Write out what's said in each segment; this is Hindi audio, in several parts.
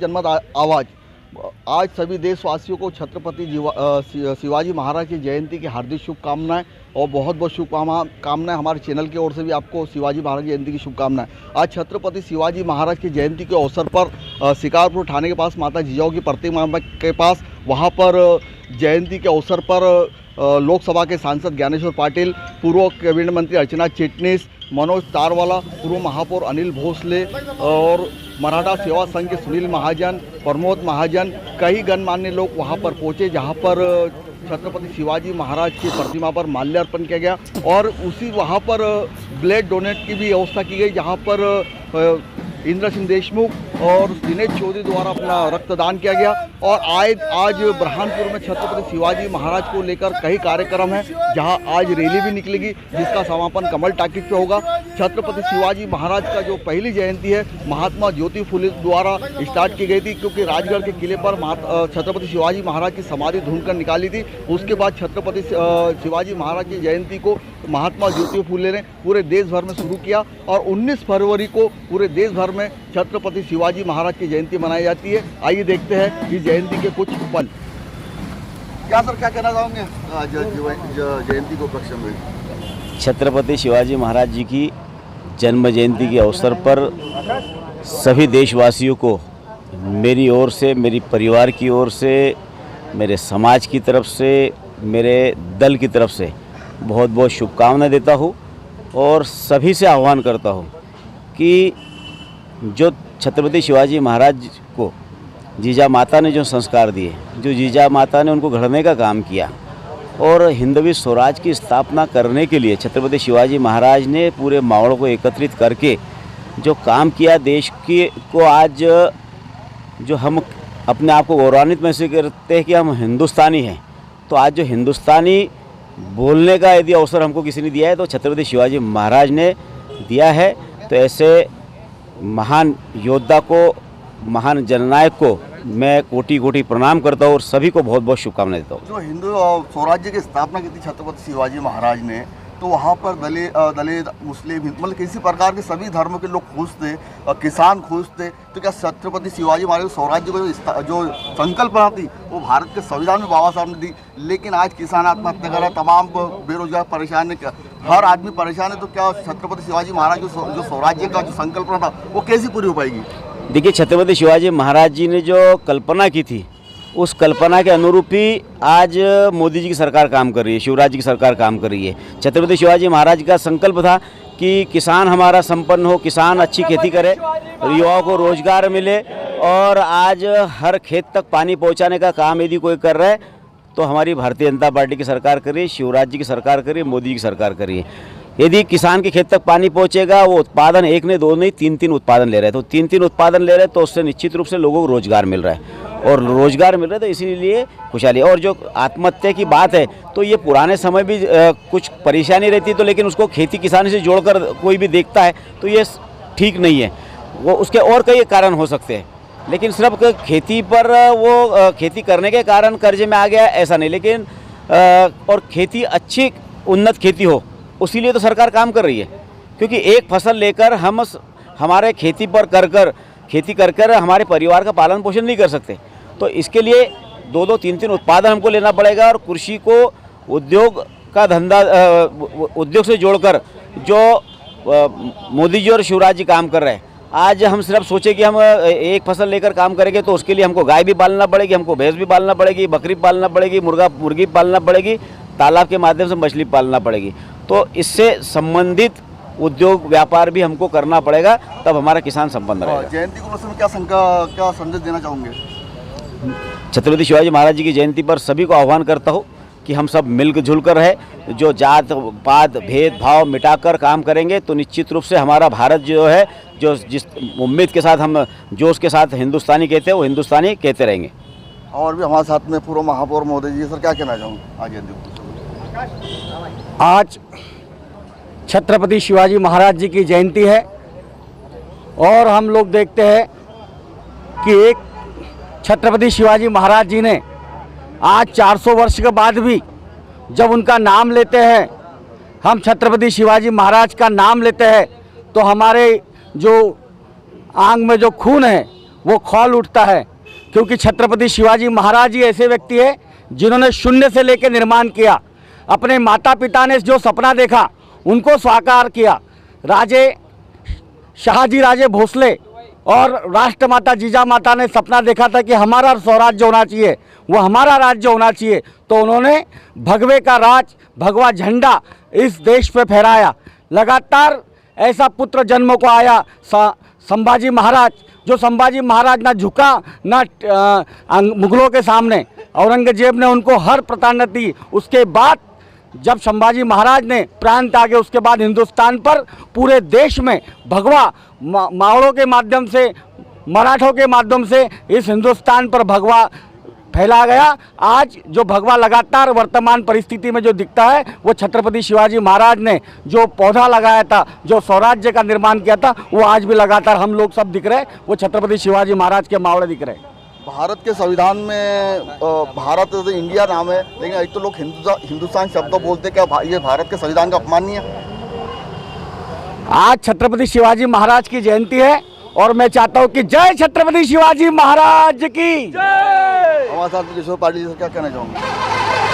जनमत आवाज़ आज सभी देशवासियों को छत्रपति शिवाजी महाराज की जयंती की हार्दिक शुभकामनाएं और बहुत बहुत शुभकामनाएं हमारे चैनल की ओर से भी आपको शिवाजी महाराज जयंती की शुभकामनाएं। आज छत्रपति शिवाजी महाराज की जयंती के अवसर पर शिकारपुर थाने के पास माता जिजाऊ की प्रतिमा के पास वहां पर जयंती के अवसर पर लोकसभा के सांसद ज्ञानेश्वर पाटिल, पूर्व कैबिनेट मंत्री अर्चना चिटनीस, मनोज तारवाला, पूर्व महापौर अनिल भोसले और मराठा सेवा संघ के सुनील महाजन, प्रमोद महाजन, कई गणमान्य लोग वहां पर पहुंचे जहां पर छत्रपति शिवाजी महाराज की प्रतिमा पर माल्यार्पण किया गया और उसी वहां पर ब्लड डोनेट की भी व्यवस्था की गई जहां पर इंद्र सिंह देशमुख और दिनेश चौधरी द्वारा अपना रक्तदान किया गया। और आज बुरहानपुर में छत्रपति शिवाजी महाराज को लेकर कई कार्यक्रम हैं जहां आज रैली भी निकलेगी जिसका समापन कमल टाकीज पे होगा। छत्रपति शिवाजी महाराज का जो पहली जयंती है महात्मा ज्योति फुले द्वारा स्टार्ट की गई थी क्योंकि राजगढ़ के किले पर छत्रपति शिवाजी महाराज की समाधि ढूंढकर निकाली थी। उसके बाद छत्रपति शिवाजी महाराज की जयंती को महात्मा ज्योति फुले ने पूरे देश भर में शुरू किया और 19 फरवरी को पूरे देश भर में छत्रपति शिवाजी महाराज की जयंती मनाई जाती है। आइए देखते हैं इस जयंती के कुछ पल। क्या सर क्या कहना चाहोगे जयंती को उपलक्ष्य में? छत्रपति शिवाजी महाराज जी की जन्म जयंती के अवसर पर सभी देशवासियों को मेरी ओर से, मेरी परिवार की ओर से, मेरे समाज की तरफ से, मेरे दल की तरफ से बहुत बहुत शुभकामनाएं देता हूँ और सभी से आह्वान करता हूँ कि जो छत्रपति शिवाजी महाराज को जीजा माता ने जो संस्कार दिए, जो जीजा माता ने उनको घड़ने का काम किया और हिंदवी स्वराज की स्थापना करने के लिए छत्रपति शिवाजी महाराज ने पूरे मावड़ों को एकत्रित करके जो काम किया देश की को आज जो हम अपने आप को गौरवान्वित महसूस करते हैं कि हम हिंदुस्तानी हैं। तो आज जो हिंदुस्तानी बोलने का यदि अवसर हमको किसी ने दिया है तो छत्रपति शिवाजी महाराज ने दिया है। तो ऐसे महान योद्धा को, महान जननायक को मैं कोटि कोटि प्रणाम करता हूँ और सभी को बहुत बहुत शुभकामनाएं देता हूँ। जो हिंदू स्वराज्य की स्थापना की थी छत्रपति शिवाजी महाराज ने, तो वहाँ पर दलित मुस्लिम मतलब किसी प्रकार के सभी धर्मों के लोग खुश थे, किसान खुश थे। तो क्या छत्रपति शिवाजी महाराज स्वराज्य को जो संकल्पना थी वो भारत के संविधान में बाबा साहब ने दी, लेकिन आज किसान आत्महत्या कर रहा है, तमाम बेरोजगार परेशान है, हर आदमी परेशान है। तो क्या छत्रपति शिवाजी महाराज जो स्वराज्य का जो संकल्पना था वो कैसे पूरी हो पाएगी? देखिए, छत्रपति शिवाजी महाराज जी ने जो कल्पना की थी उस कल्पना के अनुरूप ही आज मोदी जी की सरकार काम कर रही है, शिवराज जी की सरकार काम कर रही है। छत्रपति शिवाजी महाराज का संकल्प था कि किसान हमारा संपन्न हो, किसान अच्छी खेती करे, युवाओं को रोजगार मिले और आज हर खेत तक पानी पहुंचाने का काम यदि कोई कर रहा है तो हमारी भारतीय जनता पार्टी की सरकार कर रही है, शिवराज जी की सरकार कर रही है, मोदी जी की सरकार कर रही है। यदि किसान के खेत तक पानी पहुंचेगा, वो उत्पादन एक नहीं, दो नहीं, तीन उत्पादन ले रहे हैं, तो तीन उत्पादन ले रहे हैं तो उससे निश्चित रूप से लोगों को रोजगार मिल रहा है और रोजगार मिल रहा है तो इसीलिए खुशहाली। और जो आत्महत्या की बात है तो ये पुराने समय भी कुछ परेशानी रहती तो, लेकिन उसको खेती किसानी से जोड़कर कोई भी देखता है तो ये ठीक नहीं है। वो उसके और कई कारण हो सकते हैं, लेकिन सिर्फ खेती पर वो खेती करने के कारण कर्जे में आ गया ऐसा नहीं, लेकिन और खेती अच्छी उन्नत खेती हो उसी लिए तो सरकार काम कर रही है। क्योंकि एक फसल लेकर हम हमारे खेती पर खेती कर हमारे परिवार का पालन पोषण नहीं कर सकते। तो इसके लिए दो तीन उत्पादन हमको लेना पड़ेगा और कृषि को उद्योग का धंधा उद्योग से जोड़कर जो मोदी जी और शिवराज जी काम कर रहे हैं। आज हम सिर्फ सोचे कि हम एक फसल लेकर काम करेंगे तो उसके लिए हमको गाय भी पालना पड़ेगी, हमको भैंस भी पालना पड़ेगी, बकरी पालना पड़ेगी, मुर्गी पालना पड़ेगी, तालाब के माध्यम से मछली पालना पड़ेगी। तो इससे संबंधित उद्योग व्यापार भी हमको करना पड़ेगा, तब हमारा किसान संपन्न रहेगा। जयंती को उसमें क्या संदेश देना चाहोगे? छत्रपति शिवाजी महाराज जी की जयंती पर सभी को आह्वान करता हूँ कि हम सब मिलजुल कर रहे, जो जात पात भेदभाव मिटाकर काम करेंगे तो निश्चित रूप से हमारा भारत जो है, जो जिस उम्मीद के साथ हम जोश के साथ हिंदुस्तानी कहते हैं वो हिंदुस्तानी कहते रहेंगे। और भी हमारे साथ में पूर्व महापौर महोदय जी, सर क्या कहना चाहूँगा? आज छत्रपति शिवाजी महाराज जी की जयंती है और हम लोग देखते हैं कि एक छत्रपति शिवाजी महाराज जी ने आज 400 वर्ष के बाद भी जब उनका नाम लेते हैं, हम छत्रपति शिवाजी महाराज का नाम लेते हैं तो हमारे जो आंग में जो खून है वो खौल उठता है, क्योंकि छत्रपति शिवाजी महाराज जी ऐसे व्यक्ति है जिन्होंने शून्य से लेकर निर्माण किया। अपने माता पिता ने जो सपना देखा उनको साकार किया। राजे शाहजी राजे भोसले और राष्ट्रमाता जीजा माता ने सपना देखा था कि हमारा स्वराज्य होना चाहिए, वो हमारा राज्य होना चाहिए, तो उन्होंने भगवे का राज, भगवा झंडा इस देश पे फहराया। लगातार ऐसा पुत्र जन्म को आया संभाजी महाराज, जो संभाजी महाराज ना झुका ना मुगलों के सामने, औरंगजेब ने उनको हर प्रताड़ना दी। उसके बाद जब संभाजी महाराज ने प्राण त्यागे, उसके बाद हिंदुस्तान पर पूरे देश में भगवा मावड़ों के माध्यम से, मराठों के माध्यम से इस हिंदुस्तान पर भगवा फैला गया। आज जो भगवा लगातार वर्तमान परिस्थिति में जो दिखता है, वो छत्रपति शिवाजी महाराज ने जो पौधा लगाया था, जो स्वराज्य का निर्माण किया था, वो आज भी लगातार हम लोग सब दिख रहे हैं, वो छत्रपति शिवाजी महाराज के मावड़े दिख रहे हैं। भारत के संविधान में भारत तो इंडिया नाम है, लेकिन एक तो लोग हिंदुस्तान शब्द बोलते, क्या ये भारत के संविधान का अपमान नहीं है? आज छत्रपति शिवाजी महाराज की जयंती है और मैं चाहता हूं कि जय छत्रपति शिवाजी महाराज की जय। हमारे साथ किशोर पाटिल जी, क्या कहना चाहूँगा?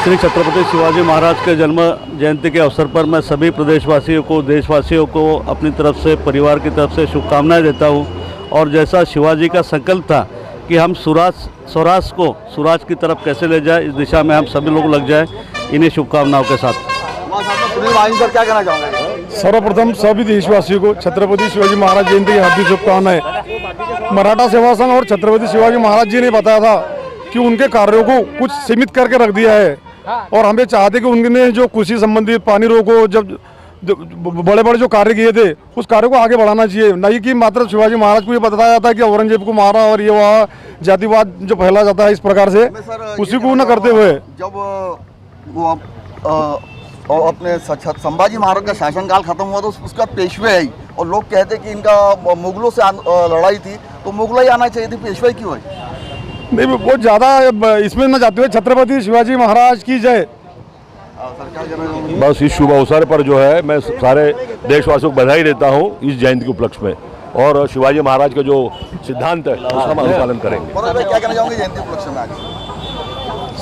श्री छत्रपति शिवाजी महाराज के जन्म जयंती के अवसर पर मैं सभी प्रदेशवासियों को, देशवासियों को अपनी तरफ से, परिवार की तरफ से शुभकामनाएं देता हूं। और जैसा शिवाजी का संकल्प था कि हम स्वराज को सुराज की तरफ कैसे ले जाए, इस दिशा में हम सभी लोग लग जाए, इन्हीं शुभकामनाओं के साथ। सुनील महाजन सर, क्या कहना चाहूँगा? सर्वप्रथम सभी देशवासियों को छत्रपति शिवाजी महाराज जयंती की हार्दिक शुभकामनाएं। मराठा सेवा संघ और छत्रपति शिवाजी महाराज जी ने बताया था कि उनके कार्यों को कुछ सीमित करके रख दिया है, और हमें चाहते कि उनने जो कृषि संबंधित, पानी रोको, जब बड़े बड़े जो कार्य किए थे, उस कार्य को आगे बढ़ाना चाहिए। नहीं कि मात्र शिवाजी महाराज को ये बताया जाता है कि औरंगजेब को मारा और ये वहाँ जातिवाद जो फैला जाता है इस प्रकार से, उसी को न करते हुए जब वो और अपने संभाजी महाराज का शासनकाल खत्म हुआ तो उसका पेशवे आई, और लोग कहते कि इनका मुगलों से लड़ाई थी, तो मुगल ही आना चाहिए थी, पेशवे क्यों है? नहीं, बहुत ज़्यादा इसमें न जाते हुए छत्रपति शिवाजी महाराज की जय। बस इस शुभ अवसर पर जो है मैं सारे देशवासियों को बधाई देता हूँ इस जयंती के उपलक्ष्य में, और शिवाजी महाराज का जो सिद्धांत है उसका हम अनुपालन करेंगे। क्या कहना चाहोगे जयंती उपलक्ष्य में आज?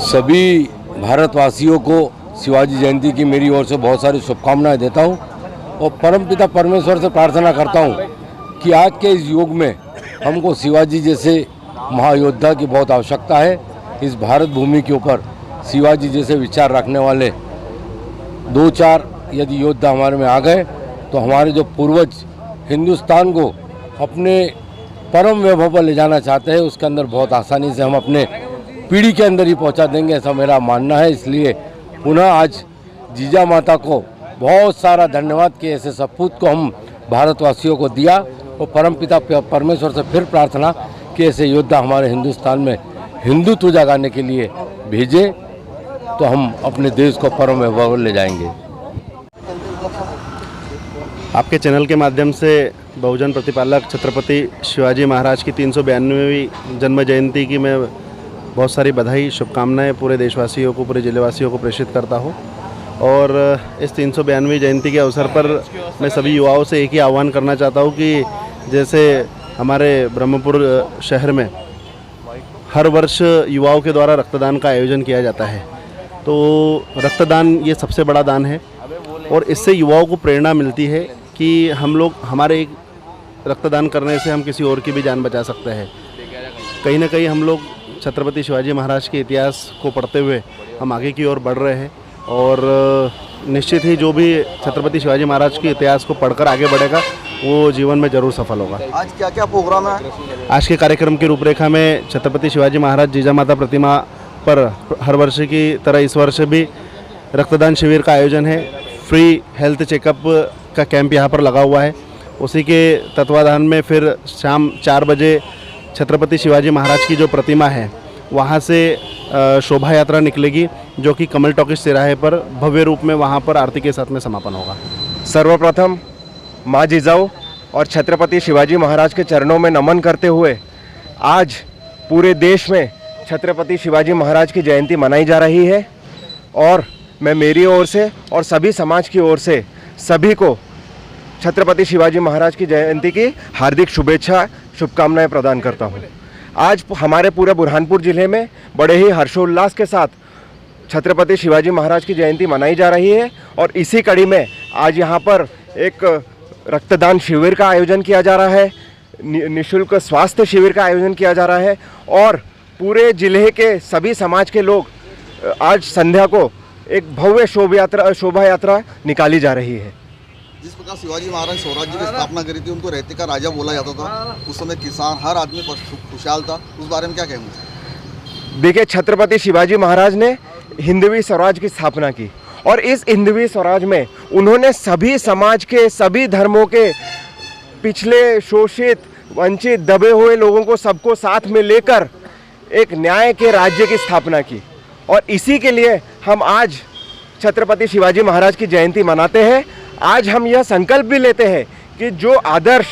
सभी भारतवासियों को शिवाजी जयंती की मेरी ओर से बहुत सारी शुभकामनाएं देता हूं, और परमपिता परमेश्वर से प्रार्थना करता हूं कि आज के इस युग में हमको शिवाजी जैसे महायोद्धा की बहुत आवश्यकता है। इस भारत भूमि के ऊपर शिवाजी जैसे विचार रखने वाले 2-4 यदि योद्धा हमारे में आ गए, तो हमारे जो पूर्वज हिंदुस्तान को अपने परम वैभव पर ले जाना चाहते हैं, उसके अंदर बहुत आसानी से हम अपने पीढ़ी के अंदर ही पहुंचा देंगे, ऐसा मेरा मानना है। इसलिए पुनः आज जीजा माता को बहुत सारा धन्यवाद कि ऐसे सपूत को हम भारतवासियों को दिया, और परमपिता परमेश्वर से फिर प्रार्थना कि ऐसे योद्धा हमारे हिंदुस्तान में हिंदुत्व जगाने के लिए भेजे, तो हम अपने देश को परम वैभव ले जाएंगे। आपके चैनल के माध्यम से बहुजन प्रतिपालक छत्रपति शिवाजी महाराज की 392वीं जन्म जयंती की मैं बहुत सारी बधाई, शुभकामनाएं पूरे देशवासियों को, पूरे जिलेवासियों को प्रेषित करता हूं। और इस 392वीं जयंती के अवसर पर मैं सभी युवाओं से एक ही आह्वान करना चाहता हूं कि जैसे हमारे ब्रह्मपुर शहर में हर वर्ष युवाओं के द्वारा रक्तदान का आयोजन किया जाता है, तो रक्तदान ये सबसे बड़ा दान है, और इससे युवाओं को प्रेरणा मिलती है कि हम लोग, हमारे एक रक्तदान करने से हम किसी और की भी जान बचा सकते हैं। कहीं ना कहीं हम लोग छत्रपति शिवाजी महाराज के इतिहास को पढ़ते हुए हम आगे की ओर बढ़ रहे हैं, और निश्चित ही जो भी छत्रपति शिवाजी महाराज के इतिहास को पढ़कर आगे बढ़ेगा वो जीवन में ज़रूर सफल होगा। आज क्या क्या प्रोग्राम है? आज के कार्यक्रम की रूपरेखा में छत्रपति शिवाजी महाराज जीजा माता प्रतिमा पर हर वर्ष की तरह इस वर्ष भी रक्तदान शिविर का आयोजन है। फ्री हेल्थ चेकअप का कैंप यहाँ पर लगा हुआ है। उसी के तत्वाधान में फिर शाम 4 बजे छत्रपति शिवाजी महाराज की जो प्रतिमा है वहाँ से शोभा यात्रा निकलेगी, जो कि कमल टॉकीज तिराहे पर भव्य रूप में वहाँ पर आरती के साथ में समापन होगा। सर्वप्रथम माँ जिजाऊ और छत्रपति शिवाजी महाराज के चरणों में नमन करते हुए आज पूरे देश में छत्रपति शिवाजी महाराज की जयंती मनाई जा रही है, और मैं मेरी ओर से और सभी समाज की ओर से सभी को छत्रपति शिवाजी महाराज की जयंती की हार्दिक शुभेच्छा शुभकामनाएं प्रदान करता हूं। आज हमारे पूरे बुरहानपुर ज़िले में बड़े ही हर्षोल्लास के साथ छत्रपति शिवाजी महाराज की जयंती मनाई जा रही है और इसी कड़ी में आज यहाँ पर एक रक्तदान शिविर का आयोजन किया जा रहा है, निःशुल्क स्वास्थ्य शिविर का आयोजन किया जा रहा है और पूरे ज़िले के सभी समाज के लोग आज संध्या को एक भव्य शोभा यात्रा निकाली जा रही है। जिस प्रकार शिवाजी महाराज स्वराज्य की स्थापना करी थी, उनको रहते का राजा बोला जाता था, उस समय किसान हर आदमी खुशहाल था, उस बारे में क्या कहेंगे? देखिए, छत्रपति शिवाजी महाराज ने हिंदवी स्वराज की स्थापना की और इस हिंदवी स्वराज में उन्होंने सभी समाज के, सभी धर्मों के, पिछले, शोषित, वंचित, दबे हुए लोगों को सबको साथ में लेकर एक न्याय के राज्य की स्थापना की और इसी के लिए हम आज छत्रपति शिवाजी महाराज की जयंती मनाते हैं। आज हम यह संकल्प भी लेते हैं कि जो आदर्श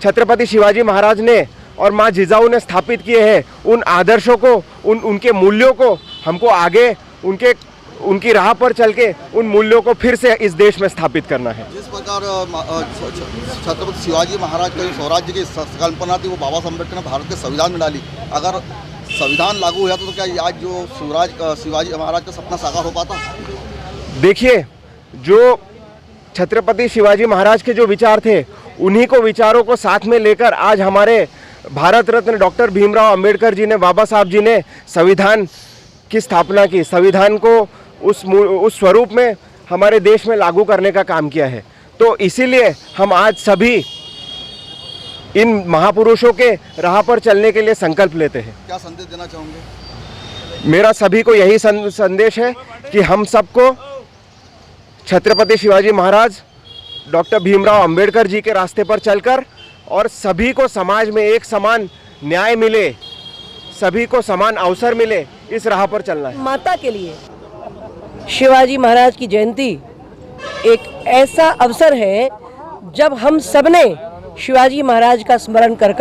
छत्रपति शिवाजी महाराज ने और माँ जिजाऊ ने स्थापित किए हैं, उन आदर्शों को, उनके मूल्यों को हमको आगे उनकी राह पर चल के उन मूल्यों को फिर से इस देश में स्थापित करना है। जिस प्रकार छत्रपति शिवाजी महाराज का जो स्वराज्य की कल्पना थी, वो बाबा साहब अम्बेडकर ने भारत के संविधान में डाली। अगर संविधान लागू हुआ तो क्या आज जो शिवाजी महाराज का सपना साकार हो पाता? देखिए, जो छत्रपति शिवाजी महाराज के जो विचार थे, उन्हीं को विचारों को साथ में लेकर आज हमारे भारत रत्न डॉक्टर भीमराव अंबेडकर जी ने, बाबा साहब जी ने संविधान की स्थापना की, संविधान को उस स्वरूप में हमारे देश में लागू करने का काम किया है। तो इसीलिए हम आज सभी इन महापुरुषों के राह पर चलने के लिए संकल्प लेते हैं। क्या संदेश देना चाहोगे? मेरा सभी को यही संदेश है कि हम सबको छत्रपति शिवाजी महाराज, डॉक्टर भीमराव अंबेडकर जी के रास्ते पर चलकर और सभी को समाज में एक समान न्याय मिले, सभी को समान अवसर मिले, इस राह पर चलना है। माता के लिए शिवाजी महाराज की जयंती एक ऐसा अवसर है जब हम सबने शिवाजी महाराज का स्मरण कर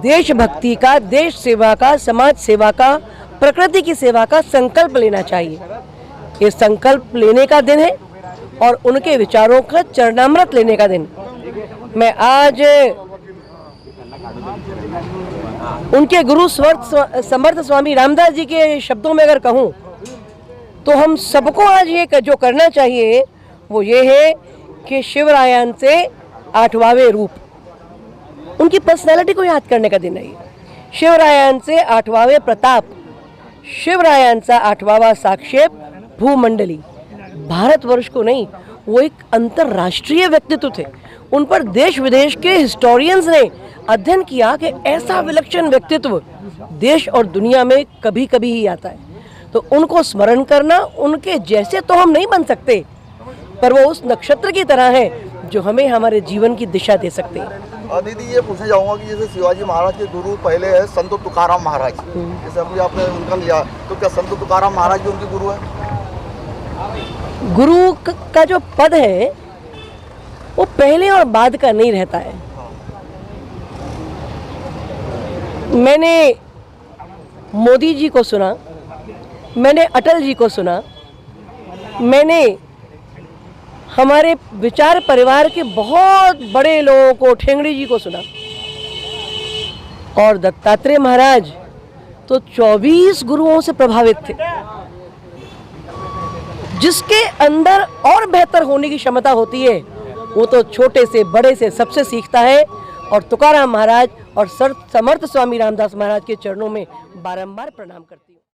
देशभक्ति का, देश सेवा का, समाज सेवा का, प्रकृति की सेवा का संकल्प लेना चाहिए। ये संकल्प लेने का दिन है और उनके विचारों का चरणामृत लेने का दिन। मैं आज उनके गुरु समर्थ स्वामी रामदास जी के शब्दों में अगर कहूँ तो हम सबको आज ये जो करना चाहिए वो ये है कि शिवरायन से 8वां रूप, उनकी पर्सनैलिटी को याद करने का दिन है। शिवरायन से 8वां प्रताप, शिवरायन सा 8वां साक्षेप भूमंडली। भारतवर्ष को नहीं, वो एक अंतर्राष्ट्रीय व्यक्तित्व थे। उन पर देश विदेश के हिस्टोरियंस ने अध्ययन किया कि ऐसा विलक्षण व्यक्तित्व देश और दुनिया में कभी कभी ही आता है। तो उनको स्मरण करना, उनके जैसे तो हम नहीं बन सकते, पर वो उस नक्षत्र की तरह है जो हमें हमारे जीवन की दिशा दे सकते हैं। दीदी, ये पूछना चाहूँगा कि जैसे शिवाजी महाराज के गुरु पहले है संत तुकाराम महाराज, जैसे अभी आपने उनका लिया, तो क्या संत तुकाराम महाराज भी उनके गुरु है? गुरु का जो पद है वो पहले और बाद का नहीं रहता है। मैंने मोदी जी को सुना, मैंने अटल जी को सुना, मैंने हमारे विचार परिवार के बहुत बड़े लोगों को, ठेंगड़ी जी को सुना, और दत्तात्रेय महाराज तो 24 गुरुओं से प्रभावित थे। जिसके अंदर और बेहतर होने की क्षमता होती है वो तो छोटे से बड़े से सबसे सीखता है। और तुकाराम महाराज और समर्थ स्वामी रामदास महाराज के चरणों में बारंबार प्रणाम करती है।